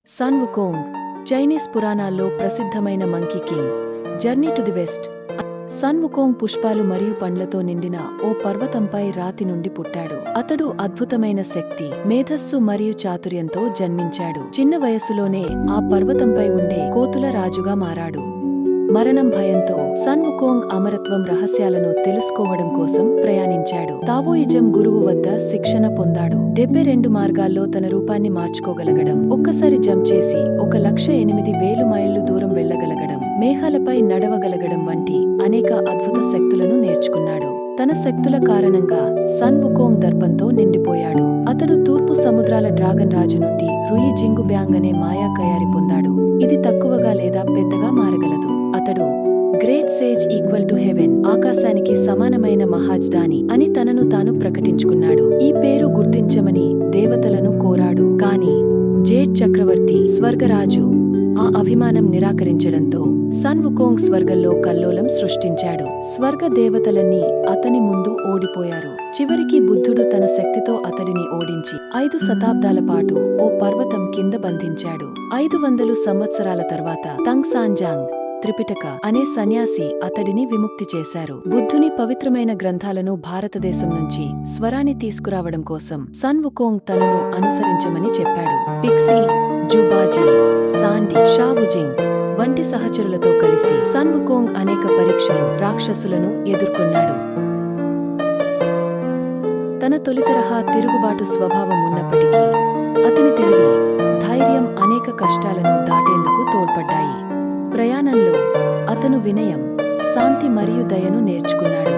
Sun వుకోంగ్ Chinese పురాణాల్లో ప్రసిద్ధమైన monkey king. Journey to the west. Sun Wukong పుష్పాలు మరియు పండ్లతో నిండిన ఓ పర్వతంపై రాతి నుండి పుట్టాడు. అతడు అద్భుతమైన శక్తి, మేధస్సు మరియు చాతుర్యంతో జన్మించాడు. చిన్న వయస్సులోనే ఆ పర్వతంపై ఉండే కోతుల రాజుగా మారాడు. మరణం భయంతో సన్ వుకోంగ్ అమరత్వం రహస్యాలను తెలుసుకోవడం కోసం ప్రయాణించాడు. తావోయిజం గురువు వద్ద శిక్షణ పొందాడు. 72 మార్గాల్లో తన రూపాన్ని మార్చుకోగలగడం, ఒక్కసారి జంప్ చేసి 1,08,000 మైళ్లు దూరం వెళ్లగలగడం, మేఘాలపై నడవగలగడం వంటి అనేక అద్భుత శక్తులను నేర్చుకున్నాడు. తన శక్తుల కారణంగా సన్ వుకోంగ్ దర్పంతో నిండిపోయాడు. అతడు తూర్పు సముద్రాల డ్రాగన్ రాజు నుండి రుయి జింగుబ్యాంగ్ అనే మాయా కయారి పొందాడు. ఇది తక్కువగా లేదా పెద్దగా మారగలదు. అతడు great sage equal to heaven, ఆకాశానికి సమానమైన మహాజ్దాని అని తనను తాను ప్రకటించుకున్నాడు. ఈ పేరు గుర్తించమని దేవతలను కోరాడు. కాని జేడ్ చక్రవర్తి, స్వర్గరాజు ఆ అభిమానం నిరాకరించడంతో సన్ వుకోంగ్ స్వర్గంలో కల్లోలం సృష్టించాడు. స్వర్గ దేవతలన్నీ అతని ముందు ఓడిపోయారు. చివరికి బుద్ధుడు తన శక్తితో అతడిని ఓడించి 5 శతాబ్దాల పాటు ఓ పర్వతం కింద బంధించాడు. 500 సంవత్సరాల తర్వాత తంగ్ సాంజాంగ్ త్రిపిటక అనే సన్యాసి అతడిని విముక్తి చేశారు. బుద్ధుని పవిత్రమైన గ్రంథాలను భారతదేశం నుంచి స్వరాన్ని తీసుకురావడం కోసం సన్ వుకోంగ్ తనను అనుసరించమని చెప్పాడు. పిక్సీ, జుబాజీ, సాండి, షావుజింగ్ వంటి సహచరులతో కలిసి సన్ వుకోంగ్ అనేక పరీక్షలు, రాక్షసులను ఎదుర్కొన్నాడు. తన తొలితరహా తిరుగుబాటు స్వభావం ఉన్నప్పటికీ అతని తెలివి, ధైర్యం అనేక కష్టాలను దాటేందుకు తోడ్పడ్డాయి. ప్రయాణంలో అతను వినయం, శాంతి మరియు దయను నేర్చుకున్నాడు.